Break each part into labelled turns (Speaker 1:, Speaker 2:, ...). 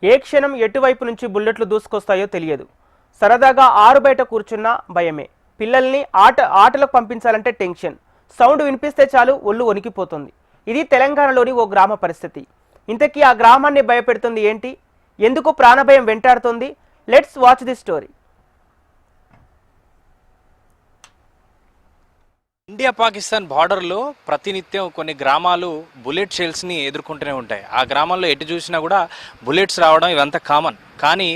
Speaker 1: ఏ క్షణం ఎటువైపు నుంచి బుల్లెట్లు దూసుకొస్తాయో తెలియదు. సరదాగా ఆరు బయట కూర్చున్నా భయమే. పిల్లల్ని ఆటలకు పంపించాలంటే టెన్షన్. సౌండ్ వినిపిస్తే చాలు ఒళ్ళు వణికిపోతుంది. ఇది తెలంగాణలోని ఓ గ్రామ పరిస్థితి. ఇంతకీ ఆ గ్రామాన్ని భయపెడుతుంది ఏంటి? ఎందుకు ప్రాణభయం వెంటాడుతుంది? Let's watch the story.
Speaker 2: India Pakistan బార్డర్లో ప్రతినిత్యం కొన్ని గ్రామాలు బుల్లెట్ షెల్స్ని ఎదుర్కొంటూనే ఉంటాయి. ఆ గ్రామాల్లో ఎటు చూసినా కూడా బుల్లెట్స్ రావడం ఇవంతా కామన్. కానీ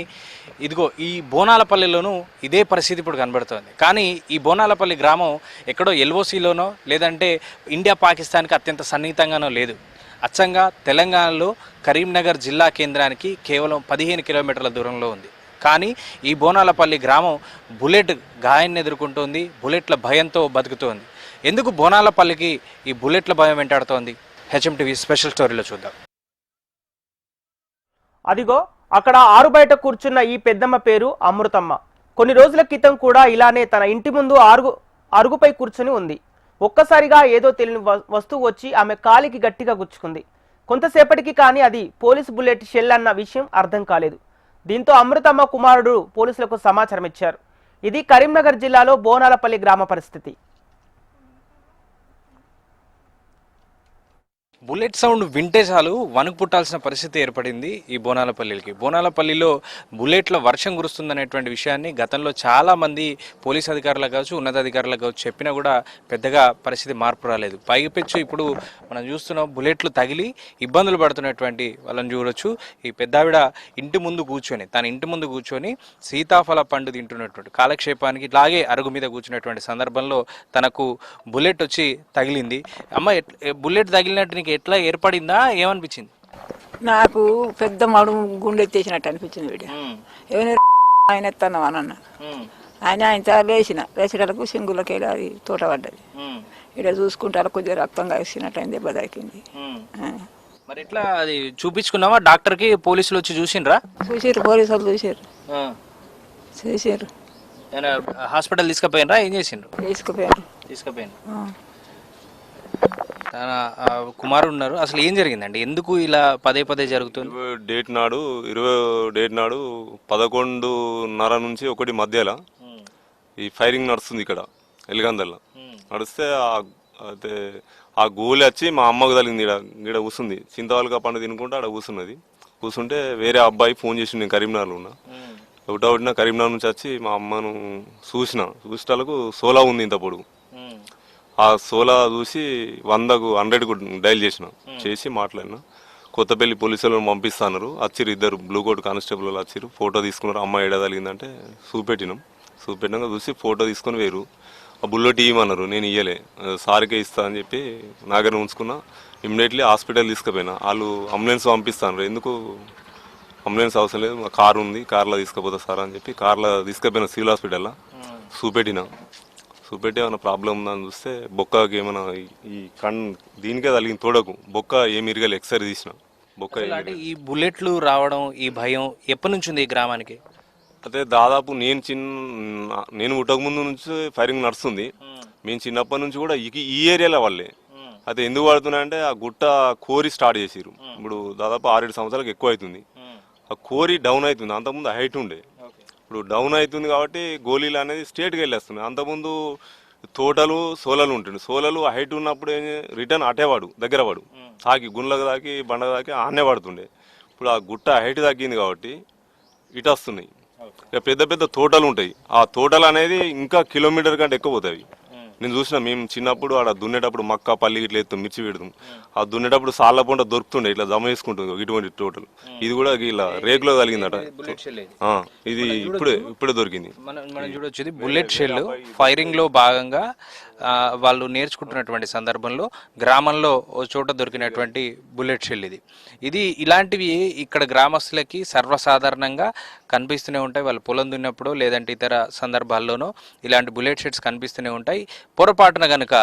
Speaker 2: ఇదిగో ఈ బోనాలపల్లిలోనూ ఇదే పరిస్థితి ఇప్పుడు కనబడుతుంది. కానీ ఈ బోనాలపల్లి గ్రామం ఎక్కడో ఎల్ఓసిలోనో లేదంటే ఇండియా పాకిస్తాన్కి అత్యంత సన్నిహితంగానో లేదు. అచ్చంగా తెలంగాణలో కరీంనగర్ జిల్లా కేంద్రానికి కేవలం 15 కిలోమీటర్ల దూరంలో ఉంది. కానీ ఈ బోనాలపల్లి గ్రామం బుల్లెట్ గాయాన్ని ఎదుర్కొంటోంది, బుల్లెట్ల భయంతో బతుకుతోంది. ఎందుకు బోనాలపల్లికి ఈ బుల్లెట్ల భయం వెంటాడుతోంది? హెచ్ఎంటీవీ స్పెషల్ స్టోరీలో చూద్దాం.
Speaker 1: అదిగో అక్కడ ఆరు బయట కూర్చున్న ఈ పెద్దమ్మ పేరు అమృతమ్మ. కొన్ని రోజుల క్రితం కూడా ఇలానే తన ఇంటి ముందు అరుగుపై కూర్చుని ఉంది. ఒక్కసారిగా ఏదో తెలియని వస్తువు వచ్చి ఆమె కాలికి గట్టిగా గుచ్చుకుంది. కొంతసేపటికి కానీ అది పోలీస్ బుల్లెట్ షెల్ అన్న విషయం అర్థం కాలేదు. దీంతో అమృతమ్మ కుమారుడు పోలీసులకు సమాచారం ఇచ్చారు. ఇది కరీంనగర్ జిల్లాలో బోనాలపల్లి గ్రామ పరిస్థితి.
Speaker 2: బుల్లెట్ సౌండ్ వింటే చాలు వణుకు పుట్టాల్సిన పరిస్థితి ఏర్పడింది ఈ బోనాలపల్లికి. బోనాలపల్లిలో బుల్లెట్ల వర్షం కురుస్తుందనేటువంటి విషయాన్ని గతంలో చాలామంది పోలీస్ అధికారులకు కావచ్చు, ఉన్నతాధికారులకు కావచ్చు చెప్పినా కూడా పెద్దగా పరిస్థితి మార్పు రాలేదు. పైపెచ్చు ఇప్పుడు మనం చూస్తున్నాం బుల్లెట్లు తగిలి ఇబ్బందులు పడుతున్నటువంటి వాళ్ళని చూడొచ్చు. ఈ పెద్దావిడ తన ఇంటి ముందు కూర్చొని సీతాఫల పండు తింటున్నటువంటి కాలక్షేపానికి ఇలాగే అరుగు మీద కూర్చున్నటువంటి సందర్భంలో తనకు బుల్లెట్ వచ్చి తగిలింది. అమ్మ, బుల్లెట్ తగిలినట్టు నీకు ఎట్లా ఏర్పడిందా? ఏమనిపించింది?
Speaker 3: నాకు పెద్ద మడు గుండె ఎత్తేసినట్టు అనిపించింది. వీడు ఏమైనా ఆయన ఎత్తాను అని అన్న ఆయన లేచినకు సింగులకి వెళ్ళి అది తోట పడ్డది. ఇక్కడ చూసుకుంటారు కొద్దిగా రక్తం కాసినట్టు అయింది, దెబ్బ తాకింది.
Speaker 2: మరి ఎట్లా అది చూపించుకున్నావా? డాక్టర్కి పోలీసులు వచ్చి చూసిండ్రా?
Speaker 3: చూసారు, పోలీసులు చూసారు.
Speaker 2: హాస్పిటల్ తీసుకుపోయినరా? ఏం చేసిండ్రు? తీసుకుపోయాను. తన కుమారుడు ఉన్నారు. అసలు ఏం జరిగిందండి? ఎందుకు ఇలా పదే పదే జరుగుతుంది?
Speaker 4: 20 డేట్ నాడు 11:30 నుంచి 1 మధ్యలో ఈ ఫైరింగ్ నడుస్తుంది ఇక్కడ ఎలిగందల్లో. నడిస్తే అయితే ఆ గోలి వచ్చి మా అమ్మకు తగిలింది. ఇక్కడ కూర్చుంది, చింతవాళ్ళగా పండు తినుకుంటే అక్కడ కూర్చుంటే వేరే అబ్బాయి ఫోన్ చేసి నేను కరీంనగర్లో ఉన్నా. ఒకటా కరీంనగర్ నుంచి వచ్చి మా అమ్మను చూసేటకు సోలా ఉంది ఇంత పొడుగు. ఆ సోలా చూసి 100కు డైల్ చేసి మాట్లాడినా. కొత్తపల్లి పోలీసులను పంపిస్తున్నారు. వచ్చిరు, 2 బ్లూ కోట్ కానిస్టేబుల్ వాళ్ళు వచ్చిరు. ఫోటో తీసుకున్నారు. అమ్మ ఏడా తగిలిందంటే చూపెట్టినాక చూసి ఫోటో తీసుకొని వేరు. ఆ బుల్లెట్ ఇవ్వమన్నారు. నేను ఇయ్యలే, సారికే ఇస్తా అని చెప్పి నాగర ఉంచుకున్నా. Immediately hospital తీసుకుపోయినా. వాళ్ళు అంబులెన్స్ పంపిస్తాను. ఎందుకు అంబులెన్స్ అవసరం లేదు, మా కారు ఉంది, కార్లో తీసుకుపోతా సార్ అని చెప్పి కార్లో తీసుకుపోయినా. సివిల్ హాస్పిటల్లో చూపెట్టి ఏమైనా ప్రాబ్లం ఉందని చూస్తే బొక్కకి ఏమైనా ఈ దీనికే తగిలింది. తోడకు బొక్క ఏమి ఇరగలి. ఎక్స్రే తీసిన బొక్క.
Speaker 2: ఈ బుల్లెట్లు రావడం, ఈ భయం ఎప్పటి నుంచి ఉంది ఈ గ్రామానికి?
Speaker 4: అయితే దాదాపు నేను పుట్టక ముందు నుంచి ఫైరింగ్ నడుస్తుంది. మేము చిన్నప్పటి నుంచి కూడా ఈ ఏరియాలో వాళ్ళే. అయితే ఎందుకు పడుతున్నాయంటే ఆ గుట్ట కోరి స్టార్ట్ చేసిరు. ఇప్పుడు దాదాపు 6-7 సంవత్సరాలకు ఎక్కువ అవుతుంది. ఆ కోరి డౌన్ అవుతుంది. అంతకుముందు హైట్ ఉండే, ఇప్పుడు డౌన్ అవుతుంది కాబట్టి గోళీలు అనేది స్ట్రేట్గా వెళ్ళేస్తున్నాయి. అంతకుముందు తోటలు సోలలు ఉంటుండే. సోలలు హైట్ ఉన్నప్పుడు రిటర్న్ అటేవాడు, దగ్గర వాడు తాకి గుండ్లకు తాకి బండ తాకి ఆనే పడుతుండే. ఇప్పుడు ఆ గుట్ట హైట్ తగ్గింది కాబట్టి ఇటు వస్తున్నాయి. ఇక పెద్ద పెద్ద తోటలు ఉంటాయి. ఆ తోటలు అనేది ఇంకా కిలోమీటర్ కంటే ఎక్కువ పోతాయి. నేను చూసిన, మేము చిన్నప్పుడు ఆడ దున్నేటప్పుడు మక్క పల్లి ఇట్లా ఎత్తాం, మిర్చి పెడతాం. ఆ దున్నేటప్పుడు సాళ్ళ పొంట దొరుకుతుండే, ఇట్లా జమ చేసుకుంటుంది ఇటువంటి టోటల్. ఇది కూడా ఇలా రేకులో కలిగిందట. ఇది ఇప్పుడే దొరికింది.
Speaker 2: మనం చూడొచ్చు బుల్లెట్ షెల్ ఫైరింగ్ లో భాగంగా వాళ్ళు నేర్చుకుంటున్నటువంటి సందర్భంలో గ్రామంలో ఓ చోట దొరికినటువంటి బుల్లెట్ షెల్ ఇది ఇలాంటివి ఇక్కడ గ్రామస్తులకి సర్వసాధారణంగా కనిపిస్తూనే ఉంటాయి. వాళ్ళు పొలం దున్నప్పుడు లేదంటే ఇతర సందర్భాల్లోనూ ఇలాంటి బుల్లెట్ షెల్స్ కనిపిస్తూనే ఉంటాయి. పొరపాటున కనుక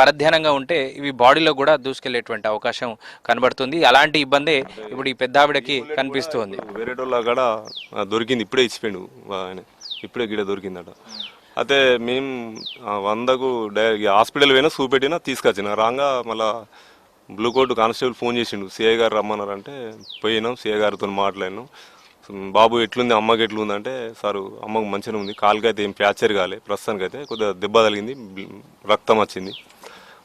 Speaker 2: పరధ్యానంగా ఉంటే ఇవి బాడీలో కూడా దూసుకెళ్లేటువంటి అవకాశం కనబడుతుంది. అలాంటి ఇబ్బందే ఇప్పుడు ఈ పెద్దావిడకి కనిపిస్తుంది.
Speaker 4: వేరేటోళ్ళ కూడా దొరికింది, ఇప్పుడే ఇచ్చిపోయిండు, ఇప్పుడే గిడ దొరికిందట. అయితే మేము 100కు హాస్పిటల్ పోయినా చూపెట్టినా తీసుకొచ్చిన రాగా మళ్ళీ బ్లూ కోట్ కానిస్టేబుల్ ఫోన్ చేసిండు, సిఐ గారు రమ్మన్నారంటే పోయినాం. సిఐ గారితో మాట్లాడినాం. బాబు ఎట్లుంది, అమ్మకి ఎట్లుంది అంటే, సార్ అమ్మకు మంచిగా ఉంది, కాలుకి అయితే ఏం ఫ్రాక్చర్ కాలే, ప్రస్తుతానికి అయితే కొద్దిగా దెబ్బ తగిలింది, రక్తం వచ్చింది,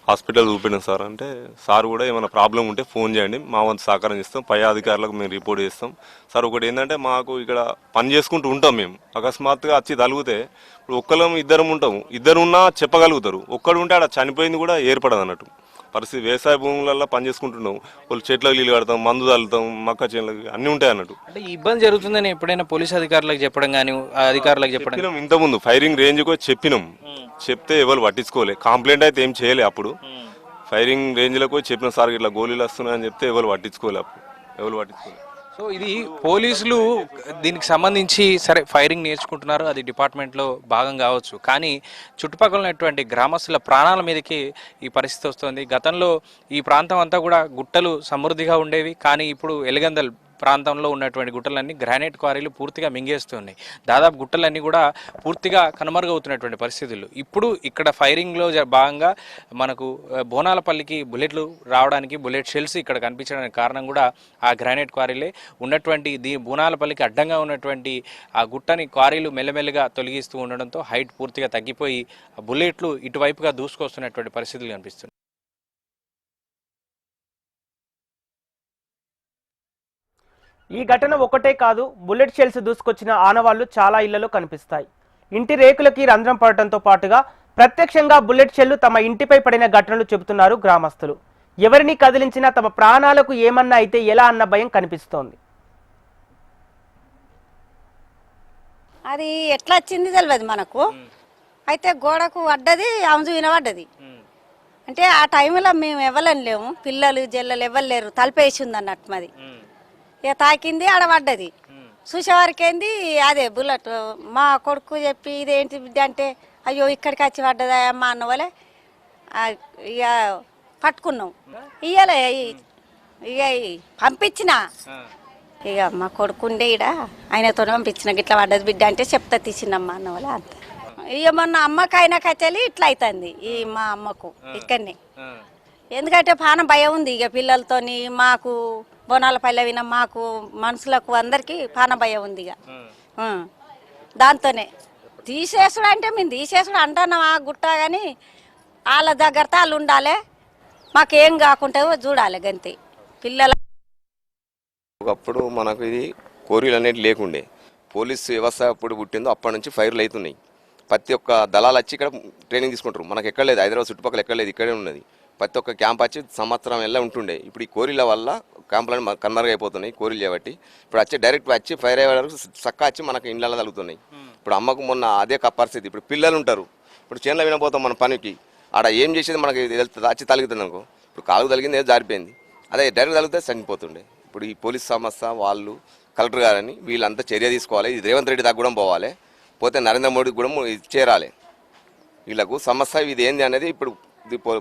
Speaker 4: హాస్పిటల్ చూపించాం సార్ అంటే, సార్ కూడా ఏమైనా ప్రాబ్లం ఉంటే ఫోన్ చేయండి, మా వంతు సహకారం చేస్తాం, పై అధికారులకు మేము రిపోర్ట్ చేస్తాం. సార్ ఒకటి ఏంటంటే, మాకు ఇక్కడ పని చేసుకుంటూ ఉంటాం మేము, అకస్మాత్తుగా వచ్చి తగిలితే ఇప్పుడు ఒక్కరం ఇద్దరం ఉంటాము, ఇద్దరున్నా చెప్పగలుగుతారు, ఒక్కడు ఉంటే అక్కడ చనిపోయింది కూడా ఏర్పడదు అన్నట్టు పరిస్థితి. వ్యవసాయ భూములలో పని చేసుకుంటున్నాం, వాళ్ళు చెట్లకు నీళ్ళు కడతాం, మందు చల్లుతాం, మక్క చేనులకు అన్నీ ఉంటాయి అన్నట్టు.
Speaker 2: అంటే ఈ ఇబ్బంది జరుగుతుందని ఎప్పుడైనా పోలీస్ అధికారులకు చెప్పడం కానీ అధికారులకు చెప్పడం
Speaker 4: చెప్పినాం, ఇంతకుముందు ఫైరింగ్ రేంజ్ కూడా చెప్పినాం, చెప్తే ఎవరు పట్టించుకోలే, కంప్లైంట్ అయితే ఏం చేయలే. అప్పుడు ఫైరింగ్ రేంజ్లకు చెప్పిన సార్ ఇట్లా గోళీలు వస్తున్నాయని చెప్తే ఎవరు పట్టించుకోలే, అప్పుడు ఎవరు పట్టించుకోలే.
Speaker 2: సో ఇది పోలీసులు దీనికి సంబంధించి సరే ఫైరింగ్ నేర్చుకుంటున్నారు, అది డిపార్ట్మెంట్లో భాగం కావచ్చు, కానీ చుట్టుపక్కల ఉన్నటువంటి గ్రామస్తుల ప్రాణాల మీదకి ఈ పరిస్థితి వస్తుంది. గతంలో ఈ ప్రాంతం అంతా కూడా గుట్టలు సమృద్ధిగా ఉండేవి, కానీ ఇప్పుడు ఎలిగందల్ ప్రాంతంలో ఉన్నటువంటి గుట్టలన్నీ గ్రానైట్ క్వారీలు పూర్తిగా మింగేస్తున్నాయి. దాదాపు గుట్టలన్నీ కూడా పూర్తిగా కనుమరుగవుతున్నటువంటి పరిస్థితులు. ఇప్పుడు ఇక్కడ ఫైరింగ్లో భాగంగా మనకు బోనాలపల్లికి బుల్లెట్లు రావడానికి, బుల్లెట్ షెల్స్ ఇక్కడ కనిపించడానికి కారణం కూడా ఆ గ్రానైట్ క్వారీలే. ఉన్నటువంటి బోనాలపల్లికి అడ్డంగా ఉన్నటువంటి ఆ గుట్టని క్వారీలు మెల్లమెల్లగా తొలగిస్తూ ఉండడంతో హైట్ పూర్తిగా తగ్గిపోయి బుల్లెట్లు ఇటువైపుగా దూసుకొస్తున్నటువంటి పరిస్థితులు కనిపిస్తున్నాయి.
Speaker 1: ఈ ఘటన ఒకటే కాదు, బుల్లెట్ షెల్స్ దూసుకొచ్చిన ఆనవాళ్లు చాలా ఇళ్లలో కనిపిస్తాయి. ఇంటి రేకులకి రంధ్రం పడటంతో పాటుగా ప్రత్యక్షంగా బుల్లెట్ షెల్లు తమ ఇంటిపై పడిన ఘటనలు చెబుతున్నారు గ్రామస్తులు. ఎవరిని కదిలించినా తమ ప్రాణాలకు ఏమన్నా అయితే ఎలా అన్న భయం కనిపిస్తోంది.
Speaker 5: అది ఎట్లా వచ్చింది తెలియదు మనకు. అయితే గోడకు పడ్డది, అంజు వినబడ్డది. అంటే ఆ టైంలో మేము ఇవ్వలేము, లేము, పిల్లలు జల్లలు ఇవ్వలేరు, తలిపేసింది అన్నట్టు మాది. ఇక తాకింది, ఆడబడ్డది. చూసేవారికి ఏంది అదే బుల్లెట్. మా కొడుకు చెప్పి ఇదేంటి బిడ్డ అంటే, అయ్యో ఇక్కడికి వచ్చి పడ్డదా అమ్మ అన్న వాళ్ళే ఇక పట్టుకున్నాం. ఇయ్యలే ఇక పంపించిన, ఇక మా కొడుకుండే ఇడ ఆయనతో పంపించిన, గిట్లా పడ్డది బిడ్డ అంటే చెప్తా తీసినమ్మా అన్న వాళ్ళ అంత. ఇక మొన్న అమ్మకి అయినా కచ్చాలి ఇట్లా అవుతుంది ఈ మా అమ్మకు ఇక్కడనే. ఎందుకంటే పానం భయం ఉంది ఇక పిల్లలతోని, మాకు బోనాలపల్లి విన మాకు మనుషులకు అందరికీ పాన భయం ఉంది. ఇక దాంతోనే తీసేసుడు అంటే మేము తీసేసుడు అంటున్నాం ఆ గుట్ట, కానీ వాళ్ళ దగ్గరతో వాళ్ళు ఉండాలి, మాకేం కాకుండా చూడాలి గంతే పిల్లల.
Speaker 6: ఒకప్పుడు మనకు ఇది కోరిలు అనేది లేకుండే, పోలీసు వ్యవస్థ ఎప్పుడు పుట్టిందో అప్పటి నుంచి ఫైర్లు అవుతున్నాయి. ప్రతి ఒక్క దళాలు వచ్చి ఇక్కడ ట్రైనింగ్ తీసుకుంటారు. మనకు ఎక్కడ లేదు, హైదరాబాద్ చుట్టుపక్కల ఎక్కడ లేదు, ఇక్కడే ఉన్నది. ప్రతి ఒక్క క్యాంప్ వచ్చి సంవత్సరం ఎలా ఉంటుండే. ఇప్పుడు ఈ కోరిల వల్ల క్యాంపులను కన్మరుగైపోతున్నాయి కోరిలు చేయబట్టి. ఇప్పుడు వచ్చి డైరెక్ట్ వచ్చి ఫైర్ అయ్యే వరకు చక్క వచ్చి మనకు ఇళ్ళలో తగులుతున్నాయి. ఇప్పుడు అమ్మకు మొన్న అదే పరిస్థితి. ఇప్పుడు పిల్లలు ఉంటారు, ఇప్పుడు చేనులో వినపోతాం మన పనికి, ఆడ ఏం చేసేది మనకి వచ్చి తలుగుతుంది అనుకో, ఇప్పుడు కాలుకు తగిలింది ఏదో జారిపోయింది, అదే డైరెక్ట్ తగిలితే చనిపోతుండే. ఇప్పుడు ఈ పోలీస్ సంస్థ వాళ్ళు, కలెక్టర్ గారని వీళ్ళంతా చర్య తీసుకోవాలి. ఇది రేవంత్ రెడ్డి దాకా కూడా పోవాలి, పోతే నరేంద్ర మోడీకి కూడా చేరాలి. వీళ్ళకు సమస్య ఇది ఏంది అనేది ఇప్పుడు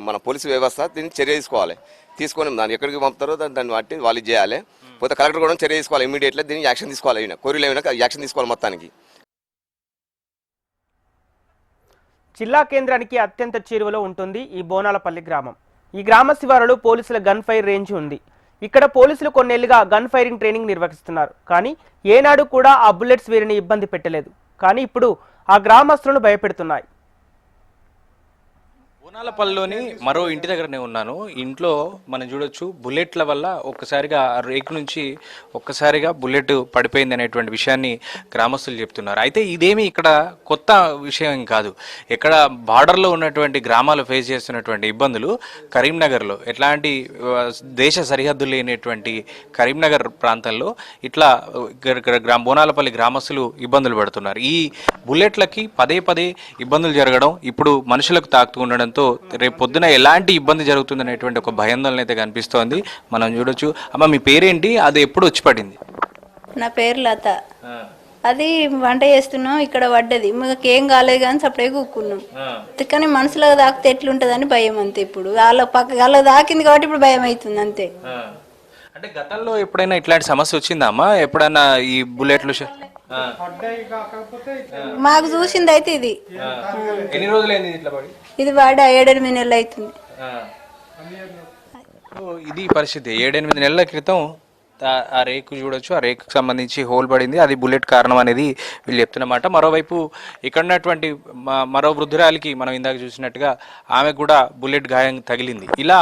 Speaker 6: మన పోలీసు వ్యవస్థ దీన్ని చర్య తీసుకోవాలి. తీసుకొని దాన్ని ఎక్కడికి పంపుతారో దాన్ని బట్టి వాళ్ళు చేయాలి. పోతే కలెక్టర్ కూడా చర్య తీసుకోవాలి, ఇమీడియట్లీ దీన్ని యాక్షన్ తీసుకోవాలి. కోరిలు ఏమైనా యాక్షన్ తీసుకోవాలి మొత్తానికి.
Speaker 1: జిల్లా కేంద్రానికి అత్యంత చేరువలో ఉంటుంది ఈ బోనాలపల్లి గ్రామం. ఈ గ్రామ శివారులో పోలీసుల గన్ ఫైర్ రేంజ్ ఉంది. ఇక్కడ పోలీసులు కొన్నేళ్లుగా గన్ ఫైరింగ్ ట్రైనింగ్ నిర్వహిస్తున్నారు. కానీ ఏనాడు కూడా ఆ బుల్లెట్స్ వీరిని ఇబ్బంది పెట్టలేదు. కానీ ఇప్పుడు ఆ గ్రామస్తులను భయపెడుతున్నాయి.
Speaker 2: బోనాలపల్లిలోని మరో ఇంటి దగ్గరనే ఉన్నాను. ఇంట్లో మనం చూడొచ్చు బుల్లెట్ల వల్ల ఒక్కసారిగా రేకు నుంచి ఒక్కసారిగా బుల్లెట్ పడిపోయింది అనేటువంటి విషయాన్ని గ్రామస్తులు చెప్తున్నారు. అయితే ఇదేమి ఇక్కడ కొత్త విషయం కాదు. ఇక్కడ బార్డర్లో ఉన్నటువంటి గ్రామాలు ఫేస్ చేస్తున్నటువంటి ఇబ్బందులు కరీంనగర్లో, ఎట్లాంటి దేశ సరిహద్దులు లేనటువంటి కరీంనగర్ ప్రాంతంలో ఇట్లా బోనాలపల్లి గ్రామస్తులు ఇబ్బందులు పడుతున్నారు. ఈ బుల్లెట్లకి పదే పదే ఇబ్బందులు జరగడం, ఇప్పుడు మనుషులకు తాకుతూ ఉండడంతో రేపు పొద్దున ఎలాంటి ఇబ్బంది జరుగుతుంది అనేటువంటి ఒక భయాందోళన అయితే కనిపిస్తోంది. మనం చూడొచ్చు. అమ్మ మీ పేరేంటి, అది ఎప్పుడు వచ్చి పడింది?
Speaker 7: నా పేరు లత. అది వంట చేస్తున్నాం, ఇక్కడ పడ్డది, మాకేం కాలేదు కానీ సపడే కూక్కున్నాం. కానీ మనుషులకు తాకితే ఎట్లుంటదని భయం అంతే. ఇప్పుడు వాళ్ళ తాకింది కాబట్టి ఇప్పుడు భయం అవుతుంది అంతే.
Speaker 2: అంటే గతంలో ఎప్పుడైనా ఇట్లాంటి సమస్య వచ్చిందా అమ్మా? ఎప్పుడైనా ఈ బుల్లెట్లు
Speaker 7: మాకు చూసింది అయితే ఇది
Speaker 2: ఎన్ని రోజులైంది ఇట్లా పడి?
Speaker 7: ఇది వాడి 7-8 నెలలు అవుతుంది.
Speaker 2: సో ఇది పరిస్థితి. 7-8 నెలల క్రితం ఆ రేకు చూడొచ్చు, ఆ రేకుకి సంబంధించి హోల్ పడింది, అది బుల్లెట్ కారణం అనేది వీళ్ళు చెప్తున్నమాట. మరోవైపు ఇక్కడ ఉన్నటువంటి మరో వృద్ధురాలికి మనం ఇందాక చూసినట్టుగా ఆమెకు కూడా బుల్లెట్ గాయం తగిలింది. ఇలా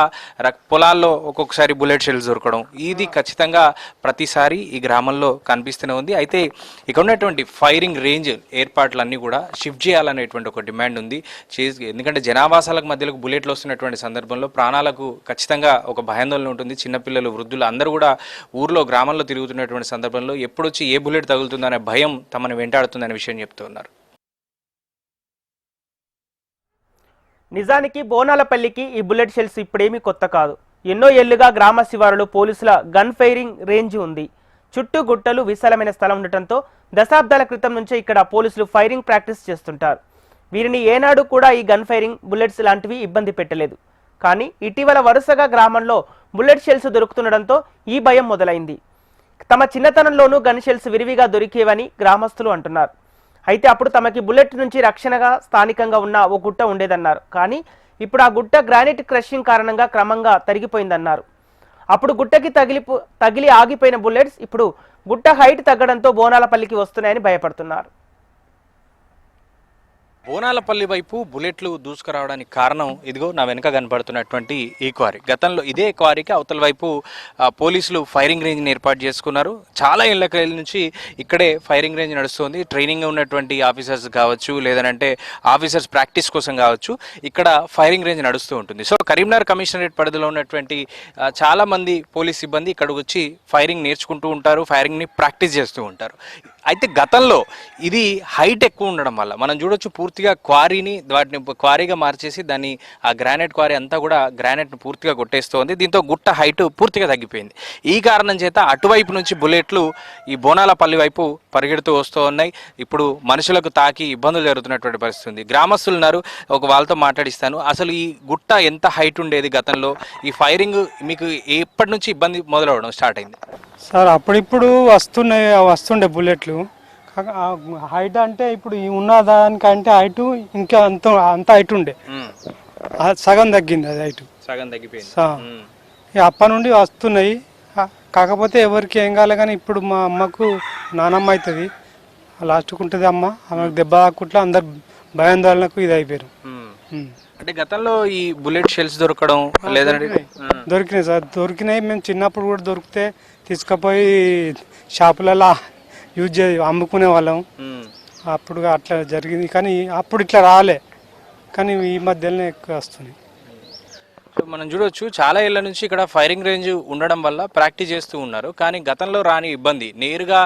Speaker 2: పొలాల్లో ఒక్కొక్కసారి బుల్లెట్ షెల్స్ దొరకడం ఇది ఖచ్చితంగా ప్రతిసారి ఈ గ్రామంలో కనిపిస్తూనే ఉంది. అయితే ఇక్కడ ఉన్నటువంటి ఫైరింగ్ రేంజ్ ఏర్పాట్లన్నీ కూడా షిఫ్ట్ చేయాలనేటువంటి ఒక డిమాండ్ ఉంది. ఎందుకంటే జనావాసాలకు మధ్యలోకి బుల్లెట్లు వస్తున్నటువంటి సందర్భంలో ప్రాణాలకు ఖచ్చితంగా ఒక భయాందోళన ఉంటుంది. చిన్నపిల్లలు, వృద్ధులు అందరూ కూడా ఊర్లో గ్రామంలో తిరుగుతున్నటువంటి సందర్భంలో ఎప్పుడొచ్చి ఏ బుల్లెట్ తగులుతుందనే భయం తమను వెంటాడుతుందనే విషయం చెప్తున్నారు.
Speaker 1: నిజానికి బోనాలపల్లికి ఈ బుల్లెట్ షెల్స్ ఇప్పుడేమీ కొత్త కాదు. ఎన్నో ఏళ్లుగా గ్రామ శివారులో పోలీసుల గన్ ఫైరింగ్ రేంజ్ ఉంది. చుట్టూ గుట్టలు, విశాలమైన స్థలం ఉండటంతో దశాబ్దాల క్రితం నుంచే ఇక్కడ పోలీసులు ఫైరింగ్ ప్రాక్టీస్ చేస్తుంటారు. వీరిని ఏనాడు కూడా ఈ గన్ ఫైరింగ్, బుల్లెట్స్ లాంటివి ఇబ్బంది పెట్టలేదు. కానీ ఇటీవల వరుసగా గ్రామంలో బుల్లెట్ షెల్స్ దొరుకుతుండడంతో ఈ భయం మొదలైంది. తమ చిన్నతనంలోనూ గన్ షెల్స్ విరివిగా దొరికేవని గ్రామస్తులు అంటున్నారు. అయితే అప్పుడు తమకి బుల్లెట్ నుంచి రక్షణగా స్థానికంగా ఉన్న ఓ గుట్ట ఉండేదన్నారు. కానీ ఇప్పుడు ఆ గుట్ట గ్రానైట్ క్రషింగ్ కారణంగా క్రమంగా తరిగిపోయిందన్నారు. అప్పుడు గుట్టకి తగిలి ఆగిపోయిన బుల్లెట్స్ ఇప్పుడు గుట్ట హైట్ తగ్గడంతో బోనాలపల్లికి వస్తున్నాయని భయపడుతున్నారు.
Speaker 2: బోనాలపల్లి వైపు బుల్లెట్లు దూసుకురావడానికి కారణం ఇదిగో నా వెనుక కనపడుతున్నటువంటి ఈ క్వారీ. గతంలో ఇదే క్వారీకి అవతల వైపు పోలీసులు ఫైరింగ్ రేంజ్ని ఏర్పాటు చేసుకున్నారు. చాలా ఏళ్ల నుంచి ఇక్కడే ఫైరింగ్ రేంజ్ నడుస్తుంది. ట్రైనింగ్ ఉన్నటువంటి ఆఫీసర్స్ కావచ్చు, లేదంటే ఆఫీసర్స్ ప్రాక్టీస్ కోసం కావచ్చు, ఇక్కడ ఫైరింగ్ రేంజ్ నడుస్తూ ఉంటుంది. సో కరీంనగర్ కమిషనరేట్ పరిధిలో ఉన్నటువంటి చాలామంది పోలీస్ సిబ్బంది ఇక్కడికి వచ్చి ఫైరింగ్ నేర్చుకుంటూ ఉంటారు, ఫైరింగ్ని ప్రాక్టీస్ చేస్తూ ఉంటారు. అయితే గతంలో ఇది హైట్ ఎక్కువ ఉండడం వల్ల మనం చూడొచ్చు, పూర్తిగా క్వారీని వాటిని క్వారీగా మార్చేసి దాన్ని ఆ గ్రానైట్ క్వారీ అంతా కూడా గ్రానైట్ను పూర్తిగా కొట్టేస్తోంది. దీంతో గుట్ట హైట్ పూర్తిగా తగ్గిపోయింది. ఈ కారణం చేత అటువైపు నుంచి బుల్లెట్లు ఈ బోనాలపల్లి వైపు పరిగెడుతూ వస్తూ ఉన్నాయి. ఇప్పుడు మనుషులకు తాకి ఇబ్బందులు జరుగుతున్నటువంటి పరిస్థితి ఉంది. గ్రామస్తులు ఉన్నారు, వాళ్ళతో మాట్లాడిస్తాను. అసలు ఈ గుట్ట ఎంత హైట్ ఉండేది గతంలో? ఈ ఫైరింగ్ మీకు ఎప్పటి నుంచి ఇబ్బంది మొదలవడం స్టార్ట్ అయింది?
Speaker 8: సార్ అప్పుడిప్పుడు వస్తుండే బుల్లెట్లు. హైట్ అంటే ఇప్పుడు ఉన్న దానికంటే హైట్ ఇంకా అంత హైట్ ఉండే, సగం తగ్గింది. అది హైట్
Speaker 2: సగం తగ్గిపోయింది.
Speaker 8: అప్పటి నుండి వస్తున్నాయి. కాకపోతే ఎవరికి ఏం కాలే. కానీ ఇప్పుడు మా అమ్మకు నానమ్మ అవుతుంది, లాస్ట్కు ఉంటుంది అమ్మ. ఆమెకు దెబ్బ తాకుట్లా అందరు భయాందోళనకు ఇది అయిపోయారు.
Speaker 2: అంటే గతంలో ఈ బుల్లెట్ షెల్స్ దొరకడం లేదంటే
Speaker 8: దొరికినాయి సార్, దొరికినాయి. మేము చిన్నప్పుడు కూడా దొరికితే తీసుకుపోయి షాపులలో అమ్ముకునే వాళ్ళం. అప్పుడు అట్లా జరిగింది. కానీ అప్పుడు ఇట్లా రాలే, కానీ ఈ మధ్యలోనే ఎక్కువ వస్తున్నాయి.
Speaker 2: సో మనం చూడొచ్చు, చాలా ఏళ్ల నుంచి ఇక్కడ ఫైరింగ్ రేంజ్ ఉండడం వల్ల ప్రాక్టీస్ చేస్తూ ఉన్నారు. కానీ గతంలో రాని ఇబ్బంది, నేరుగా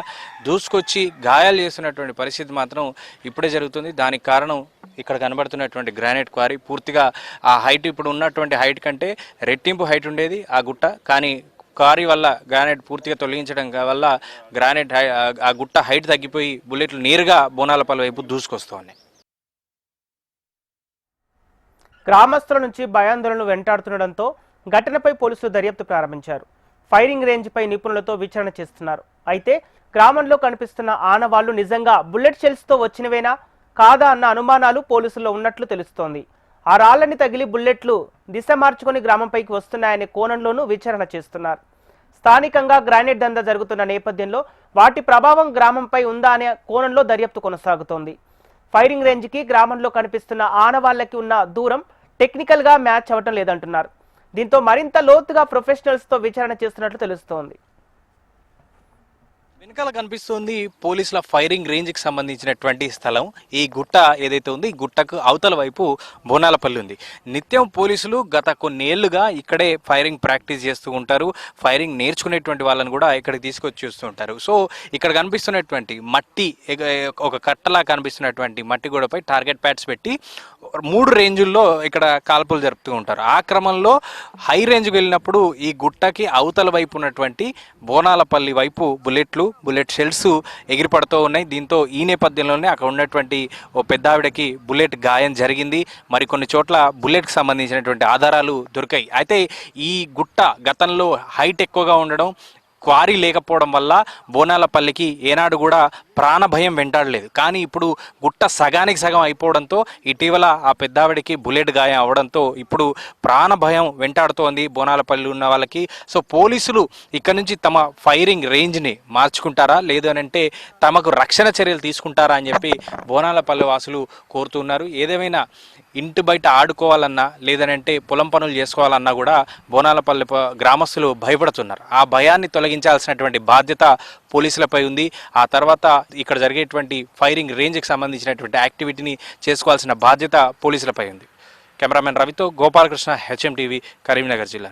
Speaker 2: దూసుకొచ్చి గాయాలు చేస్తున్నటువంటి పరిస్థితి మాత్రం ఇప్పుడే జరుగుతుంది. దానికి కారణం ఇక్కడ కనబడుతున్నటువంటి గ్రానైట్ క్వారీ. పూర్తిగా ఆ హైట్ ఇప్పుడు ఉన్నటువంటి హైట్ కంటే రెట్టింపు హైట్ ఉండేది ఆ గుట్ట. కానీ క్వారీ వల్ల గ్రానైట్ పూర్తిగా తొలగించడం వల్ల గ్రానైట్ ఆ గుట్ట హైట్ తగ్గిపోయి బుల్లెట్లు నేరుగా బోనాలపల్లి వైపు దూసుకొస్తున్నాయి.
Speaker 1: గ్రామస్తుల నుంచి భయాందోళనలు వెంటాడుతుండడంతో ఘటనపై పోలీసులు దర్యాప్తు ప్రారంభించారు. ఫైరింగ్ రేంజ్పై నిపుణులతో విచారణ చేస్తున్నారు. అయితే గ్రామంలో కనిపిస్తున్న ఆనవాళ్లు నిజంగా బుల్లెట్ షెల్స్తో వచ్చినవేనా కాదా అన్న అనుమానాలు పోలీసుల్లో ఉన్నట్లు తెలుస్తోంది. ఆ రాళ్లని తగిలి బుల్లెట్లు దిశ మార్చుకొని గ్రామంపైకి వస్తున్నాయనే కోణంలోనూ విచారణ చేస్తున్నారు. స్థానికంగా గ్రానైట్ దందా జరుగుతున్న నేపథ్యంలో వాటి ప్రభావం గ్రామంపై ఉందా అనే కోణంలో దర్యాప్తు కొనసాగుతోంది. ఫైరింగ్ రేంజ్కి గ్రామంలో కనిపిస్తున్న ఆనవాళ్లకి ఉన్న దూరం టెక్నికల్గా మ్యాచ్ అవ్వటం లేదంటున్నారు. దీంతో మరింత లోతుగా ప్రొఫెషనల్స్తో విచారణ చేస్తున్నట్లు తెలుస్తోంది.
Speaker 2: వెనకాల కనిపిస్తుంది పోలీసుల ఫైరింగ్ రేంజ్కి సంబంధించినటువంటి స్థలం. ఈ గుట్ట ఏదైతే ఉంది, ఈ గుట్టకు అవతల వైపు బోనాలపల్లి ఉంది. నిత్యం పోలీసులు గత కొన్నేళ్లుగా ఇక్కడే ఫైరింగ్ ప్రాక్టీస్ చేస్తూ ఉంటారు. ఫైరింగ్ నేర్చుకునేటువంటి వాళ్ళని కూడా ఇక్కడికి తీసుకొచ్చి చూస్తూ ఉంటారు. సో ఇక్కడ కనిపిస్తున్నటువంటి మట్టి, ఒక కట్టలా కనిపిస్తున్నటువంటి మట్టి గోడపై టార్గెట్ ప్యాడ్స్ పెట్టి 3 రేంజుల్లో ఇక్కడ కాల్పులు జరుపుతూ ఉంటారు. ఆ క్రమంలో హై రేంజ్కి వెళ్ళినప్పుడు ఈ గుట్టకి అవతల వైపు ఉన్నటువంటి బోనాలపల్లి వైపు బుల్లెట్ షెల్స్ ఎగిరిపడుతూ ఉన్నాయి. దీంతో ఈ నేపథ్యంలోనే అక్కడ ఉన్నటువంటి ఓ పెద్ద ఆవిడకి బుల్లెట్ గాయం జరిగింది. మరికొన్ని చోట్ల బుల్లెట్కి సంబంధించినటువంటి ఆధారాలు దొరికాయి. అయితే ఈ గుట్ట గతంలో హైట్ ఎక్కువగా ఉండడం, క్వారీ లేకపోవడం వల్ల బోనాలపల్లికి ఏనాడు కూడా ప్రాణభయం వెంటాడలేదు. కానీ ఇప్పుడు గుట్ట సగానికి సగం అయిపోవడంతో ఇటీవల ఆ పెద్దావిడికి బుల్లెట్ గాయం అవడంతో ఇప్పుడు ప్రాణభయం వెంటాడుతోంది బోనాలపల్లి ఉన్న వాళ్ళకి. సో పోలీసులు ఇక్కడ నుంచి తమ ఫైరింగ్ రేంజ్ని మార్చుకుంటారా, లేదు అని అంటే తమకు రక్షణ చర్యలు తీసుకుంటారా అని చెప్పి బోనాలపల్లి వాసులు కోరుతున్నారు. ఏదేమైనా ఇంటి బయట ఆడుకోవాలన్నా లేదనంటే పొలం పనులు చేసుకోవాలన్నా కూడా బోనాలపల్లి గ్రామస్తులు భయపడుతున్నారు. ఆ భయాన్ని తొలగించాల్సినటువంటి బాధ్యత పోలీసులపై ఉంది. ఆ తర్వాత ఇక్కడ జరిగేటువంటి ఫైరింగ్ రేంజ్కి సంబంధించినటువంటి యాక్టివిటీని చేసుకోవాల్సిన బాధ్యత పోలీసులపై ఉంది. కెమెరామెన్ రవితో గోపాలకృష్ణ, HM టీవీ, కరీంనగర్ జిల్లా.